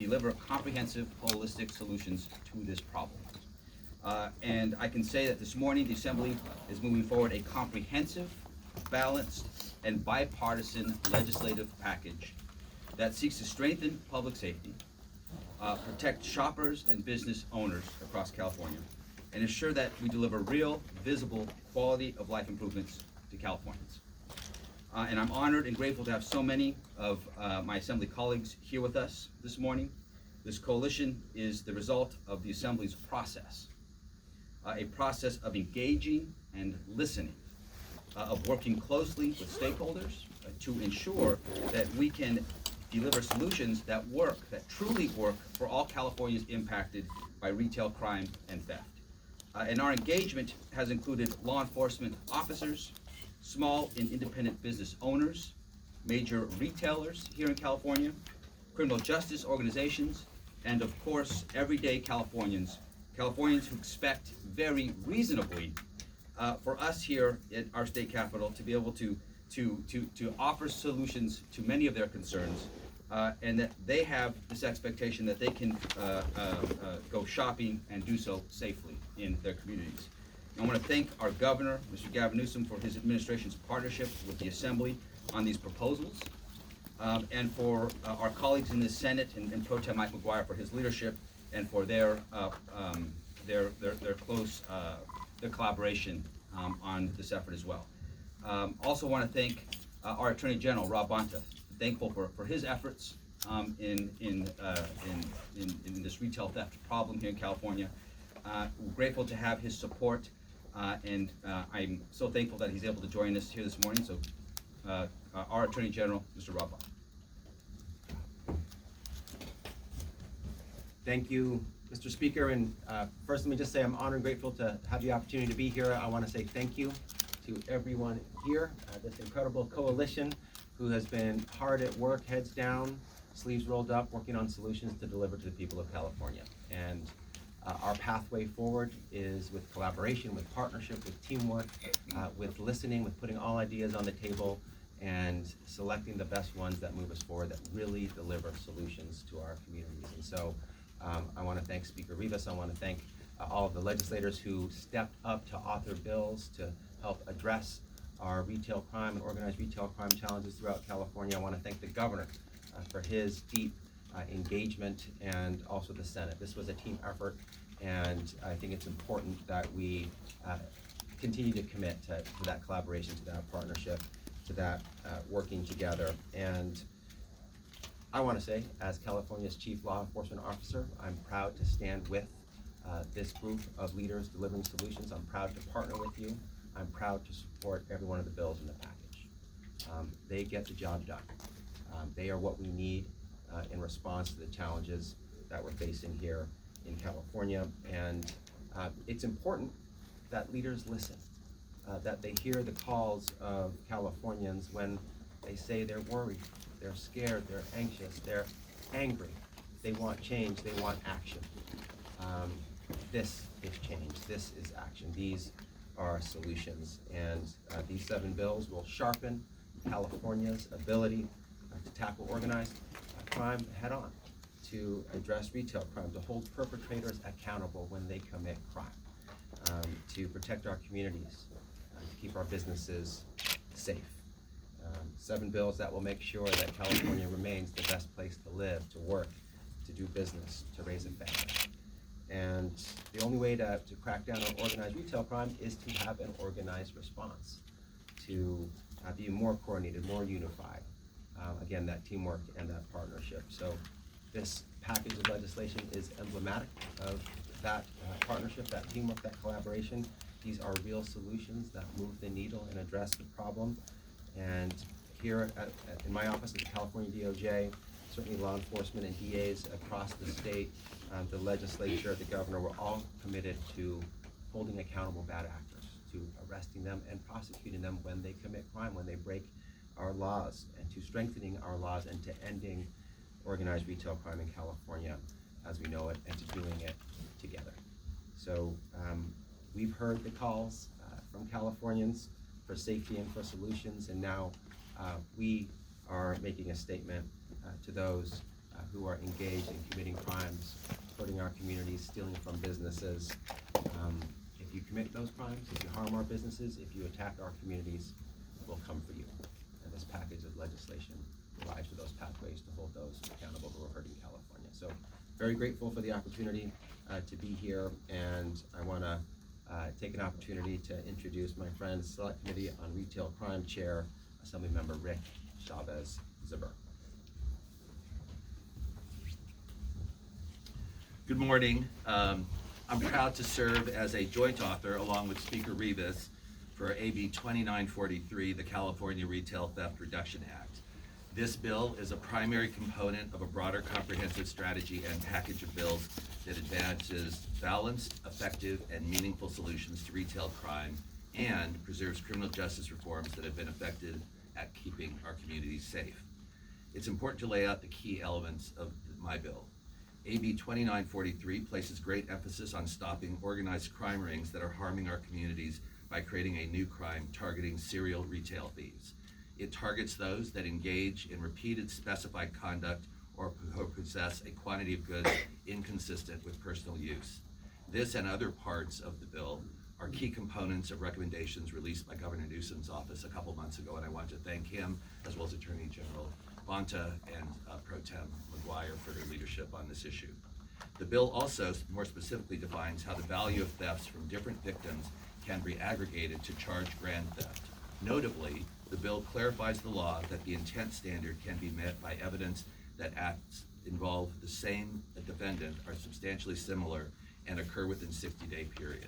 deliver comprehensive, holistic solutions to this problem. And I can say that this morning the Assembly is moving forward a comprehensive, balanced, and bipartisan legislative package that seeks to strengthen public safety, protect shoppers and business owners across California, and ensure that we deliver real, visible quality of life improvements to Californians. And I'm honored and grateful to have so many of my Assembly colleagues here with us this morning. This coalition is the result of the Assembly's process, a process of engaging and listening, of working closely with stakeholders to ensure that we can deliver solutions that work, that truly work for all Californians impacted by retail crime and theft. And our engagement has included law enforcement officers, small and independent business owners, major retailers here in California, criminal justice organizations, and of course, everyday Californians who expect very reasonably for us here at our state capitol to be able to offer solutions to many of their concerns, and that they have this expectation that they can go shopping and do so safely in their communities. I want to thank our governor, Mr. Gavin Newsom, for his administration's partnership with the Assembly on these proposals, and for our colleagues in the Senate and Pro Tem Mike McGuire for his leadership and for their close their collaboration on this effort as well. Also want to thank our Attorney General Rob Bonta, thankful for his efforts in this retail theft problem here in California. We're grateful to have his support, and I'm so thankful that he's able to join us here this morning. So, our Attorney General, Mr. Rob Bonta. Thank you, Mr. Speaker. And first, let me just say I'm honored and grateful to have the opportunity to be here. I want to say thank you to everyone here, this incredible coalition who has been hard at work, heads down, sleeves rolled up, working on solutions to deliver to the people of California. And our pathway forward is with collaboration, with partnership, with teamwork, with listening, with putting all ideas on the table and selecting the best ones that move us forward, that really deliver solutions to our communities. And so I want to thank Speaker Rivas. I want to thank all of the legislators who stepped up to author bills to help address our retail crime and organized retail crime challenges throughout California. I want to thank the governor for his deep engagement, and also the Senate. This was a team effort, and I think it's important that we continue to commit to that collaboration, to that partnership, to that working together. And I want to say, as California's Chief Law Enforcement Officer, I'm proud to stand with this group of leaders delivering solutions. I'm proud to partner with you. I'm proud to support every one of the bills in the package. They get the job done. They are what we need in response to the challenges that we're facing here in California. And it's important that leaders listen, that they hear the calls of Californians when they say they're worried, they're scared, they're anxious, they're angry. They want change, they want action. This is change, this is action. These are solutions, and these 7 bills will sharpen California's ability to tackle organized crime head on, to address retail crime, to hold perpetrators accountable when they commit crime, to protect our communities, to keep our businesses safe. 7 bills that will make sure that California remains the best place to live, to work, to do business, to raise a family. And the only way to crack down on organized retail crime is to have an organized response, to be more coordinated, more unified. Again, that teamwork and that partnership. So this package of legislation is emblematic of that partnership, that teamwork, that collaboration. These are real solutions that move the needle and address the problem. And here in my office at the California DOJ, certainly law enforcement and DAs across the state, the legislature, the governor, we're all committed to holding accountable bad actors, to arresting them and prosecuting them when they commit crime, when they break our laws, and to strengthening our laws and to ending organized retail crime in California as we know it, and to doing it together. So we've heard the calls from Californians for safety and for solutions, and now we are making a statement to those who are engaged in committing crimes, hurting our communities, stealing from businesses. If you commit those crimes, if you harm our businesses, if you attack our communities, we'll come for you. And this package of legislation provides for those pathways to hold those accountable who are hurting California. So very grateful for the opportunity to be here, and I want to take an opportunity to introduce my friend, Select Committee on Retail Crime Chair, Assemblymember Rick Chavez-Zever. Good morning. I'm proud to serve as a joint author along with Speaker Rivas for AB 2943, the California Retail Theft Reduction Act. This bill is a primary component of a broader comprehensive strategy and package of bills that advances balanced, effective, and meaningful solutions to retail crime and preserves criminal justice reforms that have been effective at keeping our communities safe. It's important to lay out the key elements of my bill. AB 2943 places great emphasis on stopping organized crime rings that are harming our communities by creating a new crime targeting serial retail thieves. It targets those that engage in repeated specified conduct or possess a quantity of goods inconsistent with personal use. This and other parts of the bill are key components of recommendations released by Governor Newsom's office a couple months ago, and I want to thank him as well as Attorney General Bonta and Pro Tem McGuire for their leadership on this issue. The bill also more specifically defines how the value of thefts from different victims can be aggregated to charge grand theft. Notably, the bill clarifies the law that the intent standard can be met by evidence that acts involve the same defendant are substantially similar and occur within 60-day period.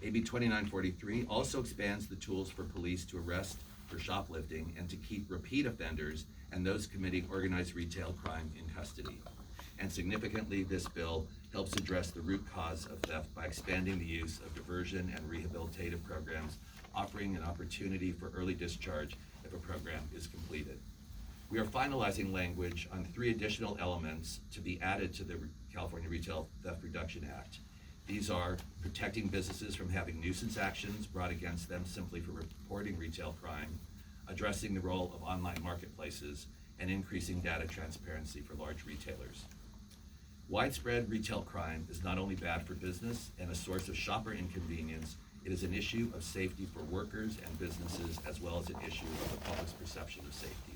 AB 2943 also expands the tools for police to arrest for shoplifting and to keep repeat offenders and those committing organized retail crime in custody. And significantly, this bill helps address the root cause of theft by expanding the use of diversion and rehabilitative programs, offering an opportunity for early discharge if a program is completed. We are finalizing language on 3 additional elements to be added to the California Retail Theft Reduction Act. These are protecting businesses from having nuisance actions brought against them simply for reporting retail crime, addressing the role of online marketplaces, and increasing data transparency for large retailers. Widespread retail crime is not only bad for business and a source of shopper inconvenience, it is an issue of safety for workers and businesses as well as an issue of the public's perception of safety.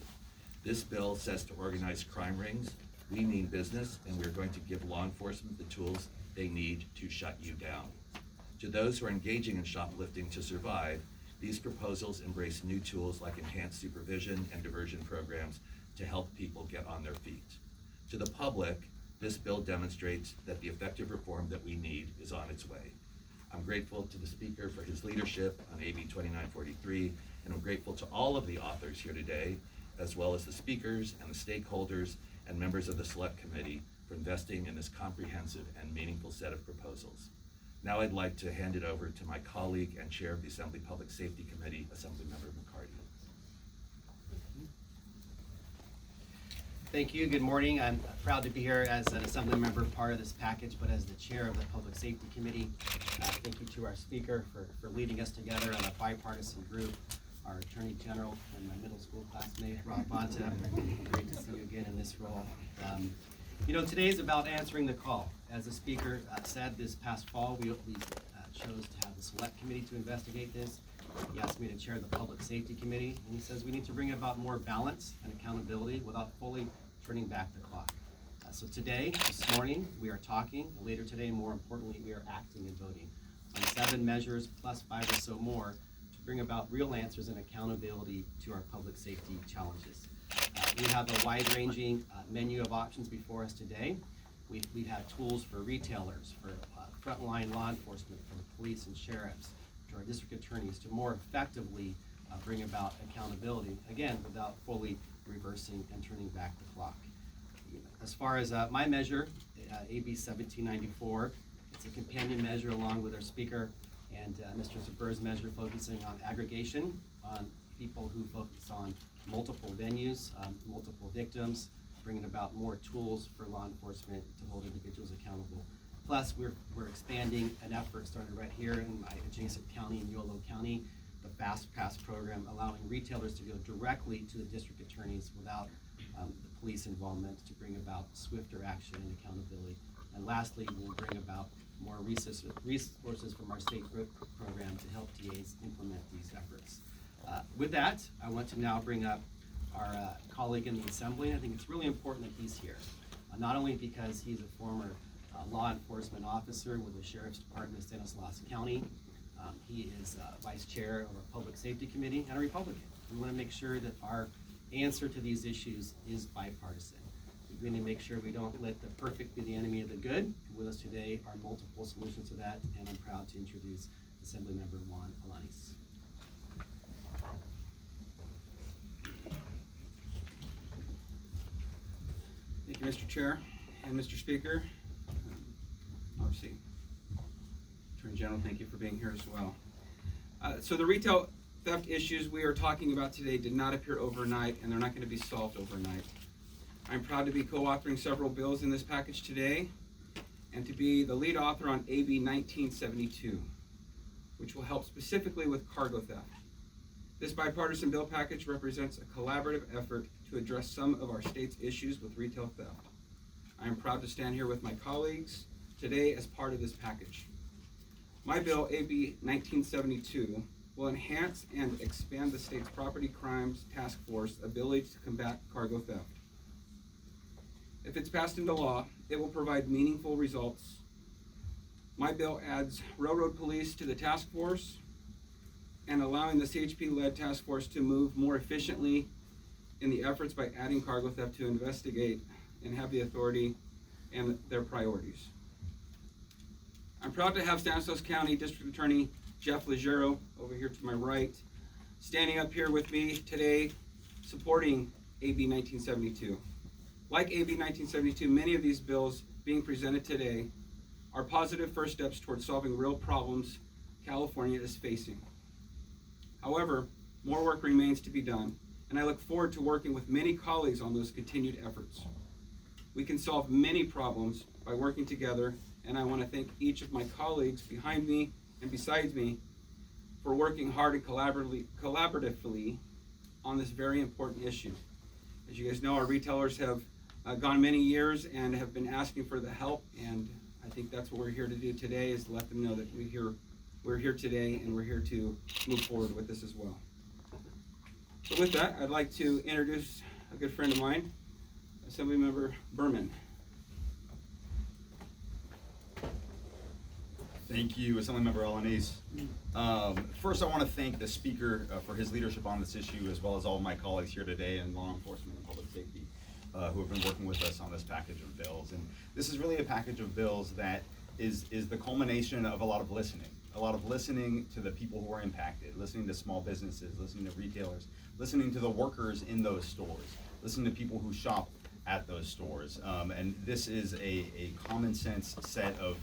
This bill says to organized crime rings, we mean business, and we're going to give law enforcement the tools they need to shut you down. To those who are engaging in shoplifting to survive, these proposals embrace new tools like enhanced supervision and diversion programs to help people get on their feet. To the public, this bill demonstrates that the effective reform that we need is on its way. I'm grateful to the Speaker for his leadership on AB 2943, and I'm grateful to all of the authors here today, as well as the speakers and the stakeholders and members of the Select Committee for investing in this comprehensive and meaningful set of proposals. Now I'd like to hand it over to my colleague and chair of the Assembly Public Safety Committee, Assemblymember McCarty. Thank you. Good morning. I'm proud to be here as an Assembly member, part of this package, but as the chair of the Public Safety Committee. Thank you to our speaker for leading us together on a bipartisan group, our Attorney General and my middle school classmate, Rob Bonta. Great to see you again in this role. Today is about answering the call. As the speaker said, this past fall, we chose to have the Select Committee to investigate this. He asked me to chair the Public Safety Committee, and he says we need to bring about more balance and accountability without fully turning back the clock. So today, this morning, we are talking. Later today, more importantly, we are acting and voting on 7 measures plus 5 or so more to bring about real answers and accountability to our public safety challenges. We have a wide-ranging menu of options before us today. We have tools for retailers, for frontline law enforcement, for police and sheriffs, to our district attorneys to more effectively bring about accountability, again, without fully reversing and turning back the clock. As far as my measure, AB 1794, it's a companion measure along with our speaker and Mr. Zever's measure focusing on aggregation, on people who focus on multiple venues, multiple victims, bringing about more tools for law enforcement to hold individuals accountable. Plus, we're expanding an effort started right here in my adjacent county, in Yolo County, the Fast Pass program, allowing retailers to go directly to the district attorneys without the police involvement to bring about swifter action and accountability. And lastly, we'll bring about more resources from our state program to help TAs implement these efforts. With that, I want to now bring up our colleague in the assembly. I think it's really important that he's here, not only because he's a former law enforcement officer with the Sheriff's Department of Stanislaus County. He is vice chair of our Public Safety Committee and a Republican. We want to make sure that our answer to these issues is bipartisan. We need to make sure we don't let the perfect be the enemy of the good. With us today are multiple solutions to that, and I'm proud to introduce Assemblymember Juan Alanis. Thank you, Mr. Chair and Mr. Speaker. Obviously, Attorney General, thank you for being here as well. So the retail theft issues we are talking about today did not appear overnight, and they're not going to be solved overnight. I'm proud to be co-authoring several bills in this package today, and to be the lead author on AB 1972, which will help specifically with cargo theft. This bipartisan bill package represents a collaborative effort to address some of our state's issues with retail theft. I am proud to stand here with my colleagues today as part of this package. My bill, AB 1972, will enhance and expand the state's Property Crimes Task Force ability to combat cargo theft. If it's passed into law, it will provide meaningful results. My bill adds railroad police to the task force and allowing the CHP-led task force to move more efficiently in the efforts by adding cargo theft to investigate and have the authority and their priorities. I'm proud to have Stanislaus County District Attorney Jeff Leggero, over here to my right, standing up here with me today supporting AB 1972. Like AB 1972, many of these bills being presented today are positive first steps towards solving real problems California is facing. However, more work remains to be done, and I look forward to working with many colleagues on those continued efforts. We can solve many problems by working together, and I want to thank each of my colleagues behind me and besides me for working hard and collaboratively on this very important issue. As you guys know, our retailers have gone many years and have been asking for the help, and I think that's what we're here to do today, is to let them know that we're here today and we're here to move forward with this as well. So with that, I'd like to introduce a good friend of mine, Assemblymember Berman. Thank you, Assemblymember Alanis. First, I want to thank the speaker for his leadership on this issue, as well as all of my colleagues here today in law enforcement and public safety who have been working with us on this package of bills. And this is really a package of bills that is the culmination of a lot of listening to the people who are impacted, listening to small businesses, listening to retailers, listening to the workers in those stores, listening to people who shop at those stores. And this is a common sense set of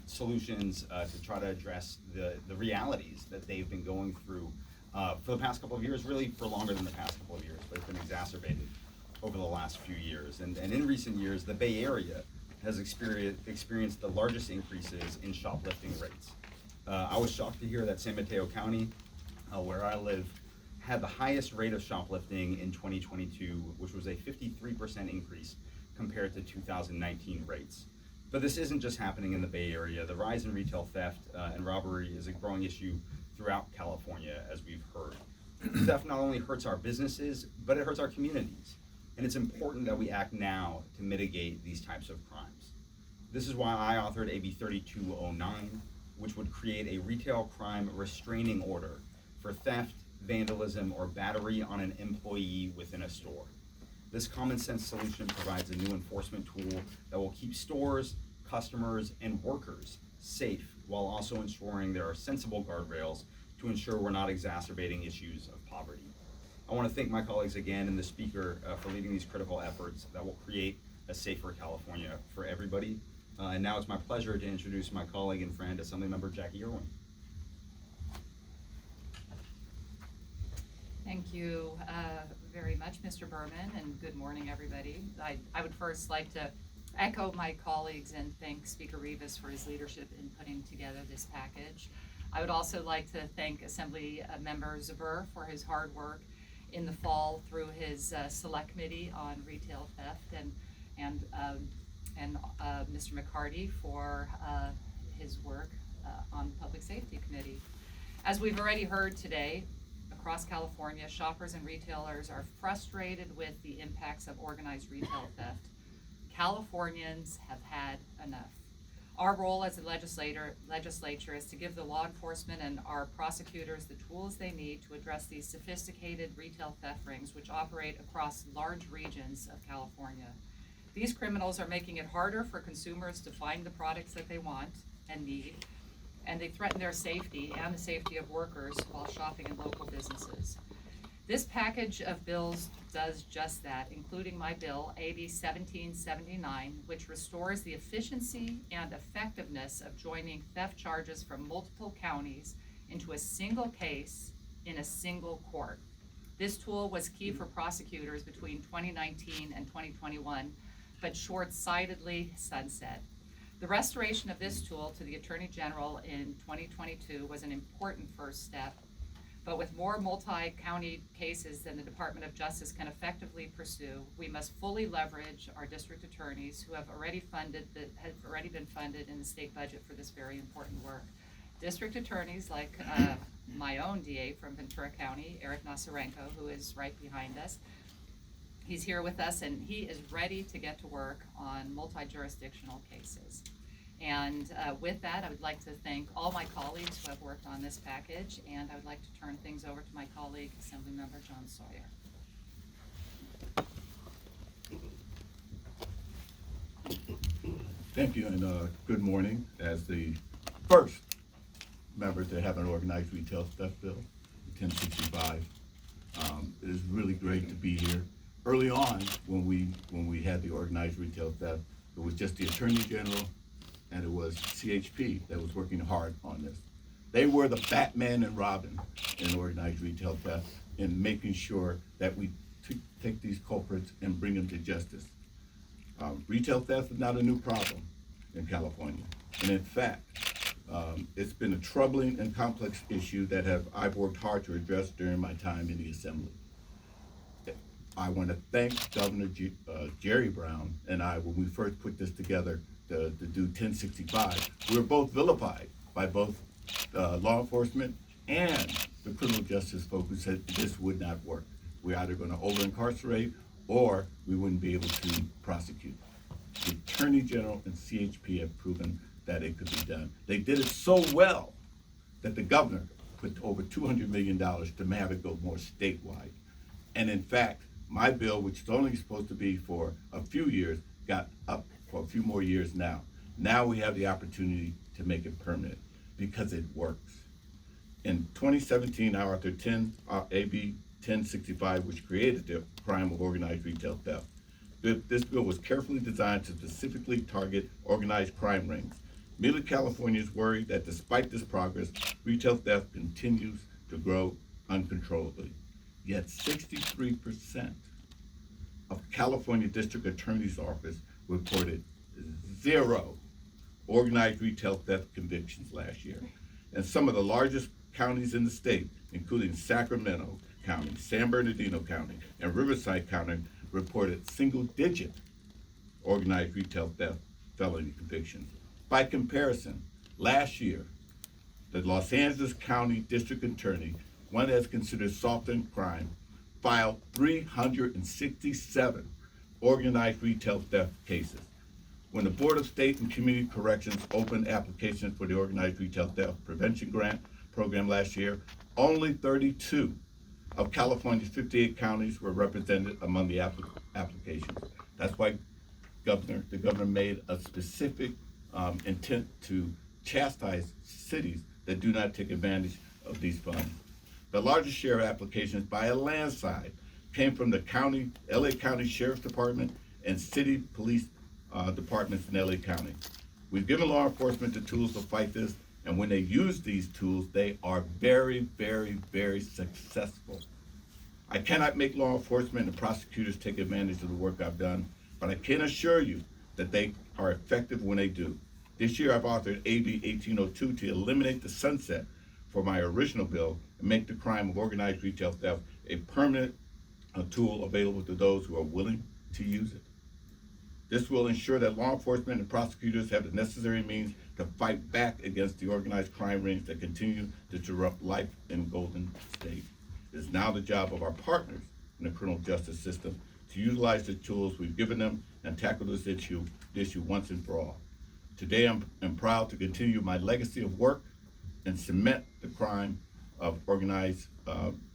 solutions to try to address the realities that they've been going through for the past couple of years, really for longer than the past couple of years, but it's been exacerbated over the last few years. And in recent years, the Bay Area has experienced the largest increases in shoplifting rates. I was shocked to hear that San Mateo County, where I live, had the highest rate of shoplifting in 2022, which was a 53% increase compared to 2019 rates. But this isn't just happening in the Bay Area. The rise in retail theft and robbery is a growing issue throughout California, as we've heard. Theft not only hurts our businesses, but it hurts our communities. And it's important that we act now to mitigate these types of crimes. This is why I authored AB 3209, which would create a retail crime restraining order for theft, vandalism, or battery on an employee within a store. This common sense solution provides a new enforcement tool that will keep stores, customers, and workers safe, while also ensuring there are sensible guardrails to ensure we're not exacerbating issues of poverty. I want to thank my colleagues again and the speaker for leading these critical efforts that will create a safer California for everybody. And now it's my pleasure to introduce my colleague and friend, Assemblymember Jackie Irwin. Thank you very much, Mr. Berman, and good morning, everybody. I would first like to echo my colleagues and thank Speaker Rivas for his leadership in putting together this package. I would also like to thank Assembly Member Zuber for his hard work in the fall through his select committee on retail theft, and Mr. McCarty for his work on the Public Safety Committee. As we've already heard today, across California, shoppers and retailers are frustrated with the impacts of organized retail theft. Californians have had enough. Our role as a legislature is to give the law enforcement and our prosecutors the tools they need to address these sophisticated retail theft rings which operate across large regions of California. These criminals are making it harder for consumers to find the products that they want and need, and they threaten their safety and the safety of workers while shopping in local businesses. This package of bills does just that, including my bill, AB 1779, which restores the efficiency and effectiveness of joining theft charges from multiple counties into a single case in a single court. This tool was key for prosecutors between 2019 and 2021, but short-sightedly sunset. The restoration of this tool to the Attorney General in 2022 was an important first step, but with more multi-county cases than the Department of Justice can effectively pursue, we must fully leverage our district attorneys who have already been funded in the state budget for this very important work. District attorneys like my own DA from Ventura County, Eric Nasarenko, who is right behind us. He's here with us and he is ready to get to work on multi-jurisdictional cases. And with that, I would like to thank all my colleagues who have worked on this package, and I would like to turn things over to my colleague, Assemblymember John Sawyer. Thank you, and good morning. As the first member to have an organized retail theft bill, 1065, it is really great to be here. Early on, when we had the organized retail theft, it was just the Attorney General and it was CHP that was working hard on this. They were the Batman and Robin in organized retail theft in making sure that we take these culprits and bring them to justice. Retail theft is not a new problem in California. And in fact, it's been a troubling and complex issue that I've worked hard to address during my time in the Assembly. I want to thank Governor Jerry Brown and I, when we first put this together to do 1065, we were both vilified by both law enforcement and the criminal justice folks who said this would not work. We're either going to over-incarcerate or we wouldn't be able to prosecute. The Attorney General and CHP have proven that it could be done. They did it so well that the governor put over $200 million to have it go more statewide. And in fact, my bill, which is only supposed to be for a few years, got up for a few more years now. Now we have the opportunity to make it permanent because it works. In 2017, our Arthur 10, AB 1065, which created the crime of organized retail theft. This bill was carefully designed to specifically target organized crime rings. Many Californians worry that despite this progress, retail theft continues to grow uncontrollably. Yet 63% of California District Attorney's Office reported 0 organized retail theft convictions last year. And some of the largest counties in the state, including Sacramento County, San Bernardino County, and Riverside County, reported single-digit organized retail theft felony convictions. By comparison, last year, the Los Angeles County District Attorney, one that's considered soft-end crime, filed 367 organized retail theft cases. When the Board of State and Community Corrections opened applications for the Organized Retail Theft Prevention Grant Program last year, only 32 of California's 58 counties were represented among the applications. That's why the governor made a specific intent to chastise cities that do not take advantage of these funds. The largest share of applications by a landslide came from the county, LA County Sheriff's Department and city police departments in LA County. We've given law enforcement the tools to fight this, and when they use these tools, they are very, very, very successful. I cannot make law enforcement and prosecutors take advantage of the work I've done, but I can assure you that they are effective when they do. This year, I've authored AB 1802 to eliminate the sunset for my original bill and make the crime of organized retail theft a permanent tool available to those who are willing to use it. This will ensure that law enforcement and prosecutors have the necessary means to fight back against the organized crime rings that continue to disrupt life in Golden State. It is now the job of our partners in the criminal justice system to utilize the tools we've given them and tackle this issue once and for all. Today, I'm proud to continue my legacy of work and cement the crime of organized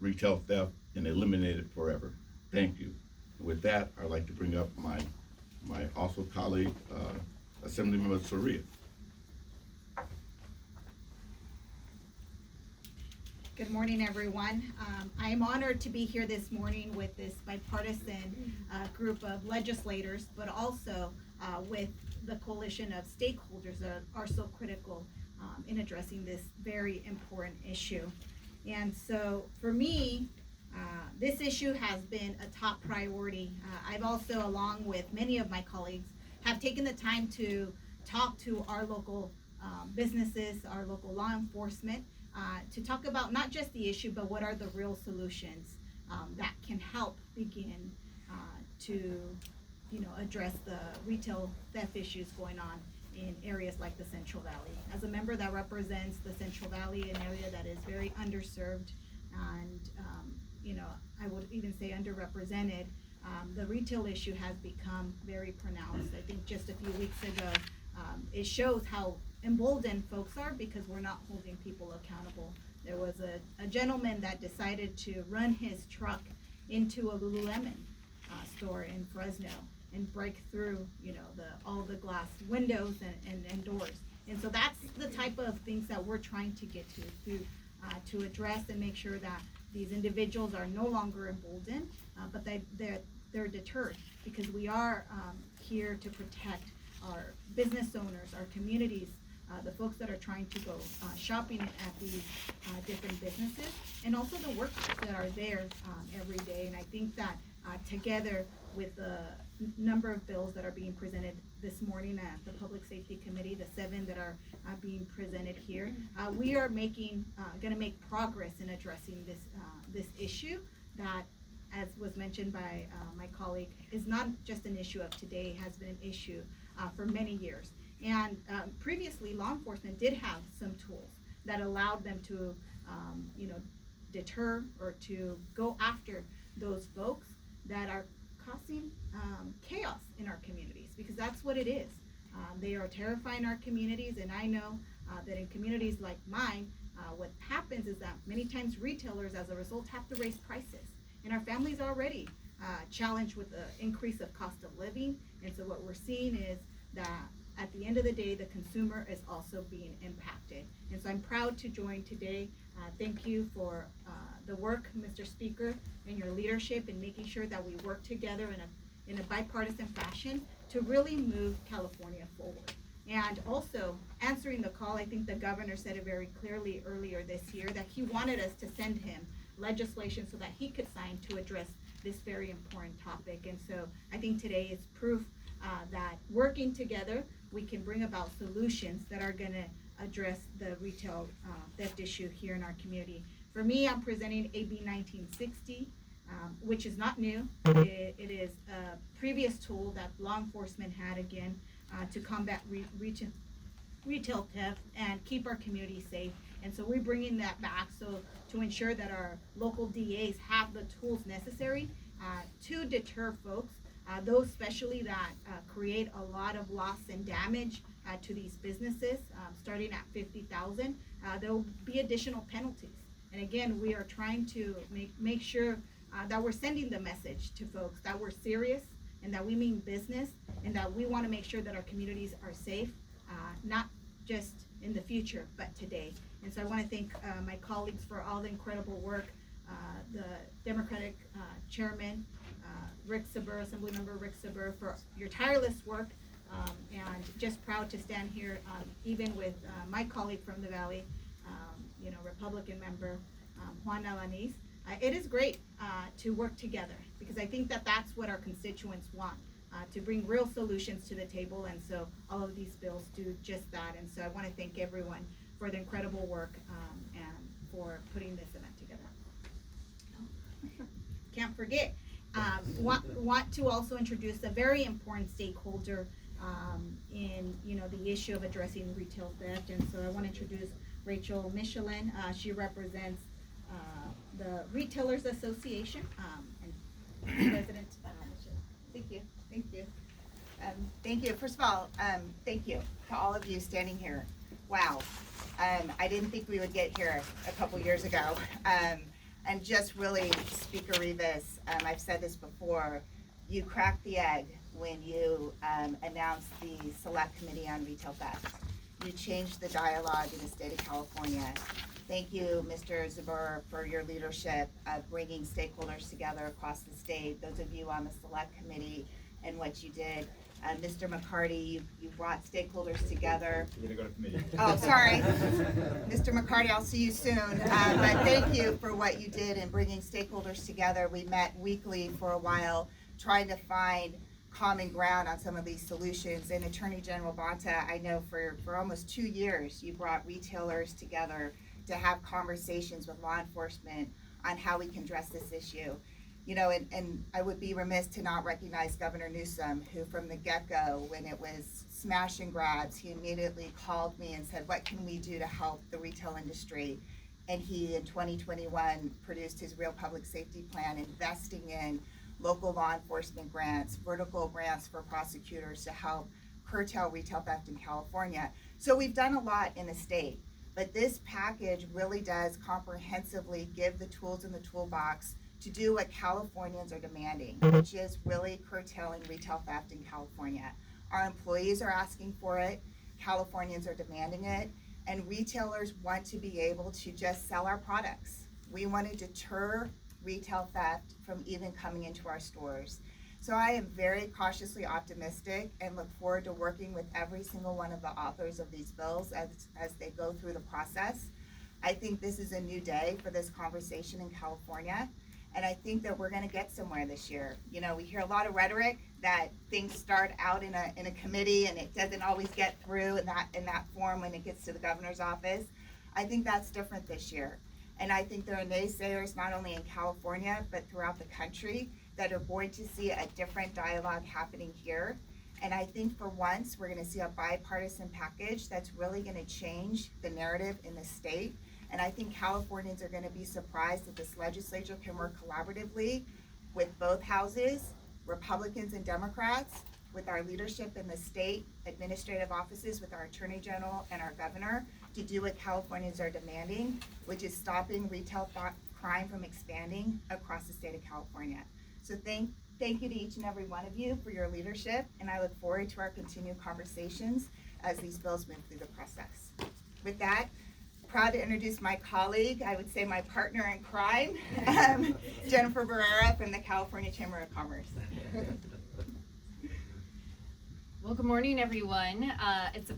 retail theft and eliminate it forever. Thank you. With that, I'd like to bring up my also colleague, Assemblymember Soria. Good morning, everyone. I am honored to be here this morning with this bipartisan group of legislators, but also with the coalition of stakeholders that are so critical in addressing this very important issue. And so for me, this issue has been a top priority. I've also, along with many of my colleagues, have taken the time to talk to our local businesses, our local law enforcement, to talk about not just the issue, but what are the real solutions that can help begin to, address the retail theft issues going on in areas like the Central Valley. As a member that represents the Central Valley, an area that is very underserved and, I would even say underrepresented, the retail issue has become very pronounced. I think just a few weeks ago, it shows how emboldened folks are because we're not holding people accountable. There was a gentleman that decided to run his truck into a Lululemon store in Fresno and break through, all the glass windows and doors. And so that's the type of things that we're trying to get to address and make sure that these individuals are no longer emboldened, but they're deterred, because we are here to protect our business owners, our communities, the folks that are trying to go shopping at these different businesses, and also the workers that are there every day. And I think that together with the number of bills that are being presented this morning at the Public Safety Committee, the 7 that are being presented here, we are gonna make progress in addressing this issue that, as was mentioned by my colleague, is not just an issue of today, has been an issue for many years. And previously, law enforcement did have some tools that allowed them to, deter or to go after those folks that are causing chaos in our communities, because that's what it is. They are terrifying our communities, and I know that in communities like mine, what happens is that many times retailers, as a result, have to raise prices. And our families are already challenged with the increase of cost of living. And so what we're seeing is that at the end of the day, the consumer is also being impacted. And so I'm proud to join today. Thank you for the work, Mr. Speaker, and your leadership in making sure that we work together in a bipartisan fashion to really move California forward. And also answering the call, I think the governor said it very clearly earlier this year that he wanted us to send him legislation so that he could sign to address this very important topic. And so I think today is proof that working together, we can bring about solutions that are gonna address the retail theft issue here in our community. For me, I'm presenting AB 1960, which is not new. It is a previous tool that law enforcement had, again, to combat retail theft and keep our community safe. And so we're bringing that back to ensure that our local DAs have the tools necessary to deter folks, those especially that create a lot of loss and damage to these businesses, starting at $50,000. There will be additional penalties. And again, we are trying to make sure that we're sending the message to folks that we're serious and that we mean business and that we want to make sure that our communities are safe, not just in the future, but today. And so I want to thank my colleagues for all the incredible work, the Democratic Chairman, Rick Saber, Assemblymember Rick Saber, for your tireless work, and just proud to stand here, even with my colleague from the Valley, Republican member Juan Alanis. It is great to work together, because I think that that's what our constituents want, to bring real solutions to the table, and so all of these bills do just that. And so I want to thank everyone for the incredible work and for putting this event together. can't forget. Want to also introduce a very important stakeholder in, the issue of addressing retail theft. And so I want to introduce Rachel Michelin. She represents the Retailers Association, and President Michelin. Thank you. Thank you. First of all, thank you to all of you standing here. Wow. I didn't think we would get here a couple years ago. And just really, Speaker Rivas, I've said this before, you cracked the egg when you announced the Select Committee on Retail Theft. You changed the dialogue in the state of California. Thank you, Mr. Zuber, for your leadership of bringing stakeholders together across the state. Those of you on the Select Committee and what you did. Mr. McCarty, you brought stakeholders together. You're gonna go to committee. Oh, sorry. Mr. McCarty, I'll see you soon. But thank you for what you did in bringing stakeholders together. We met weekly for a while, trying to find common ground on some of these solutions. And Attorney General Bonta, I know for almost 2 years, you brought retailers together to have conversations with law enforcement on how we can address this issue. And I would be remiss to not recognize Governor Newsom, who from the get-go, when it was smash and grabs, he immediately called me and said, what can we do to help the retail industry? And he, in 2021, produced his Real Public Safety Plan, investing in local law enforcement grants, vertical grants for prosecutors to help curtail retail theft in California. So we've done a lot in the state, but this package really does comprehensively give the tools in the toolbox to do what Californians are demanding, which is really curtailing retail theft in California. Our employees are asking for it, Californians are demanding it, and retailers want to be able to just sell our products. We want to deter retail theft from even coming into our stores. So I am very cautiously optimistic and look forward to working with every single one of the authors of these bills as they go through the process. I think this is a new day for this conversation in California. And I think that we're gonna get somewhere this year. We hear a lot of rhetoric that things start out in a committee and it doesn't always get through in that form when it gets to the governor's office. I think that's different this year. And I think there are naysayers not only in California, but throughout the country that are going to see a different dialogue happening here. And I think for once, we're gonna see a bipartisan package that's really gonna change the narrative in the state. And I think Californians are gonna be surprised that this legislature can work collaboratively with both houses, Republicans and Democrats, with our leadership in the state administrative offices, with our Attorney General and our Governor, to do what Californians are demanding, which is stopping retail crime from expanding across the state of California. So thank you to each and every one of you for your leadership, and I look forward to our continued conversations as these bills move through the process. With that, proud to introduce my colleague, I would say my partner in crime, Jennifer Barrera from the California Chamber of Commerce. Well, good morning, everyone. It's a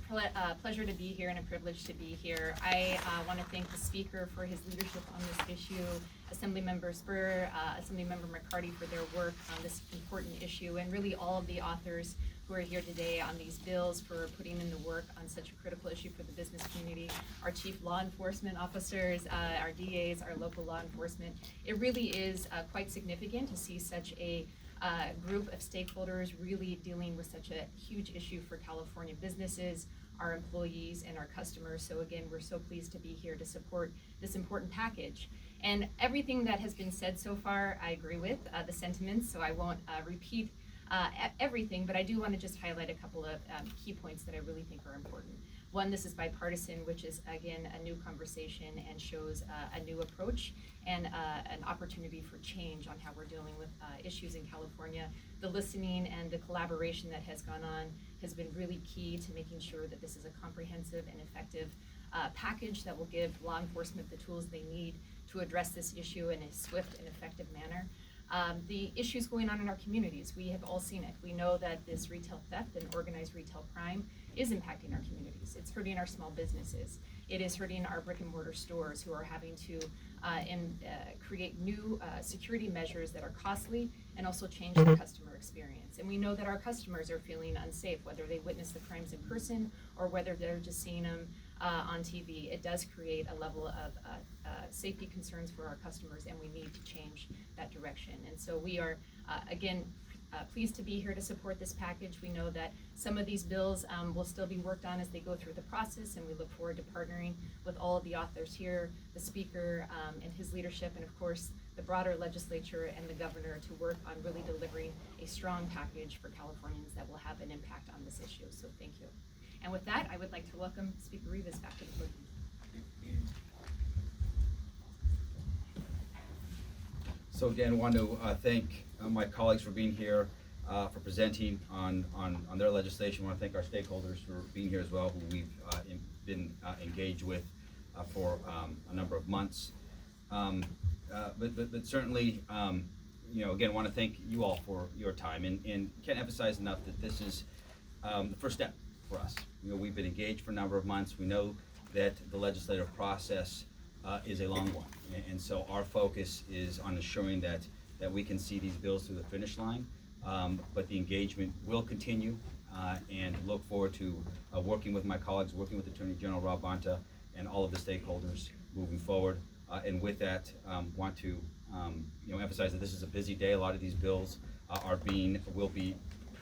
pleasure to be here and a privilege to be here. I want to thank the speaker for his leadership on this issue, Assemblymember Spur, Assemblymember McCarty for their work on this important issue, and really all of the authors who are here today on these bills for putting in the work on such a critical issue for the business community, our chief law enforcement officers, our DAs, our local law enforcement. It really is quite significant to see such a group of stakeholders really dealing with such a huge issue for California businesses, our employees, and our customers. So again, we're so pleased to be here to support this important package. And everything that has been said so far, I agree with the sentiments, so I won't repeat everything, but I do want to just highlight a couple of key points that I really think are important. One, this is bipartisan, which is, again, a new conversation and shows a new approach and an opportunity for change on how we're dealing with issues in California. The listening and the collaboration that has gone on has been really key to making sure that this is a comprehensive and effective package that will give law enforcement the tools they need to address this issue in a swift and effective manner. The issues going on in our communities, we have all seen it. We know that this retail theft and organized retail crime is impacting our communities. It's hurting our small businesses. It is hurting our brick and mortar stores who are having to create new security measures that are costly and also change the customer experience. And we know that our customers are feeling unsafe, whether they witness the crimes in person or whether they're just seeing them on TV, it does create a level of safety concerns for our customers, and we need to change that direction. And so we are, again, pleased to be here to support this package. We know that some of these bills will still be worked on as they go through the process, and we look forward to partnering with all of the authors here, the speaker and his leadership, and of course, the broader legislature and the governor to work on really delivering a strong package for Californians that will have an impact on this issue. So thank you. And with that, I would like to welcome Speaker Rivas back to the podium. So again, want to thank my colleagues for being here, for presenting on their legislation. Want to thank our stakeholders for being here as well, who we've been engaged with for a number of months. But certainly, again, want to thank you all for your time, and can't emphasize enough that this is the first step for us. We've been engaged for a number of months. We know that the legislative process is a long one, and so our focus is on ensuring that we can see these bills through the finish line. But the engagement will continue, and look forward to working with my colleagues, working with Attorney General Rob Bonta and all of the stakeholders moving forward. And with that, want to emphasize that this is a busy day. A lot of these bills will be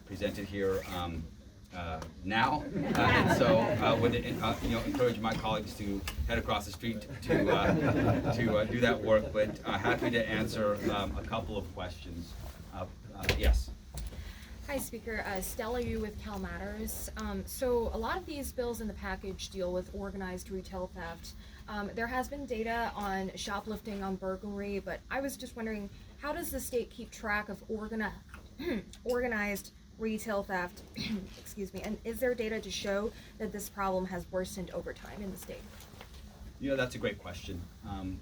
presented here now, and so would encourage my colleagues to head across the street to do that work. But happy to answer a couple of questions. Yes. Hi, Speaker. Stella Yu with Cal Matters. So a lot of these bills in the package deal with organized retail theft. There has been data on shoplifting, on burglary, but I was just wondering, how does the state keep track of organized retail theft? Excuse me. And is there data to show that this problem has worsened over time in the state? That's a great question,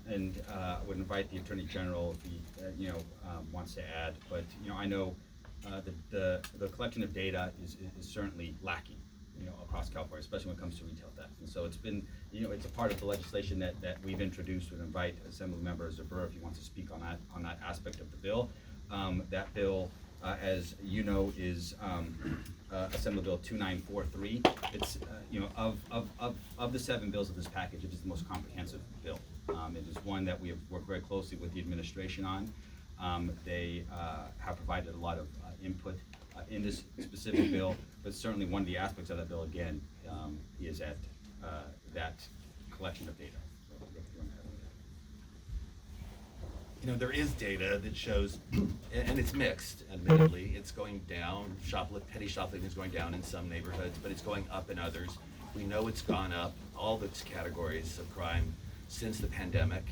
and I would invite the Attorney General if he wants to add. But I know the collection of data is certainly lacking, across California, especially when it comes to retail theft. And so it's been, it's a part of the legislation that we've introduced. Would invite Assemblymember Zerber if he wants to speak on that aspect of the bill. That bill, as you know, is Assembly Bill 2943. It's of the 7 bills of this package, it is the most comprehensive bill. It is one that we have worked very closely with the administration on. They have provided a lot of input in this specific bill, but certainly one of the aspects of that bill, again, is at that collection of data. There is data that shows, and it's mixed, admittedly, it's going down. Petty shoplifting is going down in some neighborhoods, but it's going up in others. We know it's gone up, all the categories of crime, since the pandemic,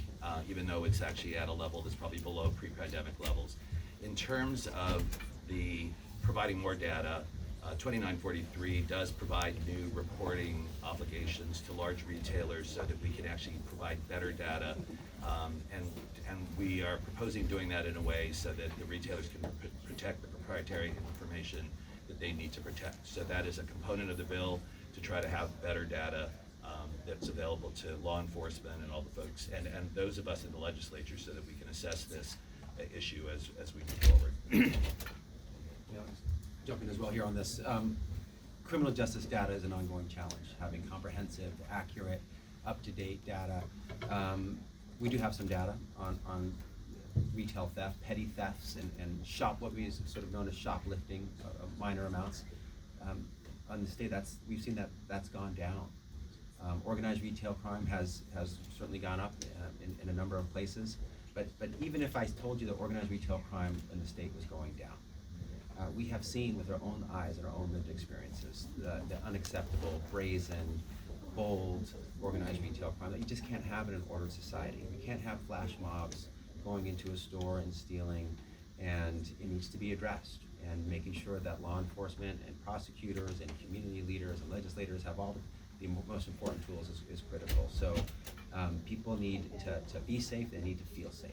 even though it's actually at a level that's probably below pre-pandemic levels. In terms of the providing more data, 2943 does provide new reporting obligations to large retailers so that we can actually provide better data, and we are proposing doing that in a way so that the retailers can protect the proprietary information that they need to protect. So that is a component of the bill, to try to have better data that's available to law enforcement and all the folks, and those of us in the legislature, so that we can assess this issue as we move forward. Jump in as well here on this. Criminal justice data is an ongoing challenge, having comprehensive, accurate, up-to-date data. We do have some data on retail theft, petty thefts, and what we sort of known as shoplifting of minor amounts. On the state, we've seen that's gone down. Organized retail crime has certainly gone up in a number of places. But even if I told you that organized retail crime in the state was going down, we have seen with our own eyes and our own lived experiences the unacceptable, brazen, bold, organized retail crime that you just can't have in an ordered society. We can't have flash mobs going into a store and stealing, and it needs to be addressed. And making sure that law enforcement and prosecutors and community leaders and legislators have all the most important tools is critical. So people need to be safe, they need to feel safe.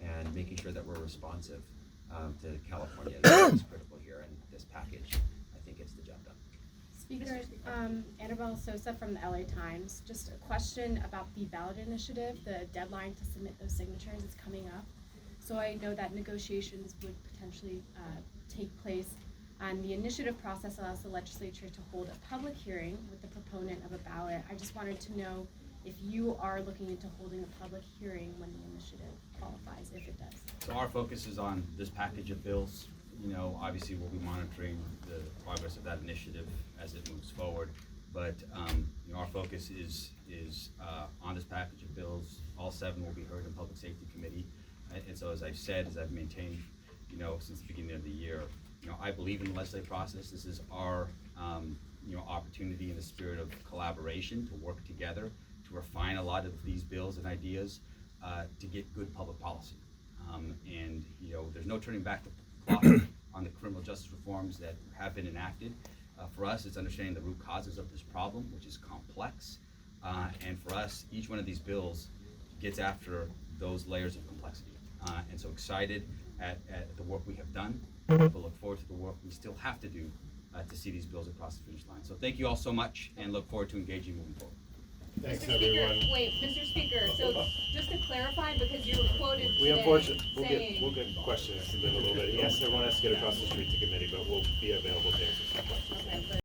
And making sure that we're responsive to California is critical here, and this package, I think, gets the job done. Speaker, Annabelle Sosa from the LA Times. Just a question about the ballot initiative. The deadline to submit those signatures is coming up. So I know that negotiations would potentially take place And the initiative process allows the legislature to hold a public hearing with the proponent of a ballot. I just wanted to know if you are looking into holding a public hearing when the initiative qualifies, if it does. So our focus is on this package of bills. You know, obviously we'll be monitoring the progress of that initiative as it moves forward. But, you know, our focus is on this package of bills. All 7 will be heard in Public Safety Committee. And so as I've said, as I've maintained, you know, since the beginning of the year, you know, I believe in the legislative process. This is our, you know, opportunity in the spirit of collaboration to work together, to refine a lot of these bills and ideas, to get good public policy. And, you know, there's no turning back the clock on the criminal justice reforms that have been enacted. For us, it's understanding the root causes of this problem, which is complex. And for us, each one of these bills gets after those layers of complexity. And so excited at the work we have done, but look forward to the work we still have to do to see these bills across the finish line. So thank you all so much, and look forward to engaging moving forward. Thanks, Mr. everyone. Speaker, wait, Mr. Speaker, so just to clarify, because you were quoted We today unfortunately, saying. we'll get questions in a little bit. Yes, everyone has to get across the street to committee, but we'll be available to answer some questions. Okay, but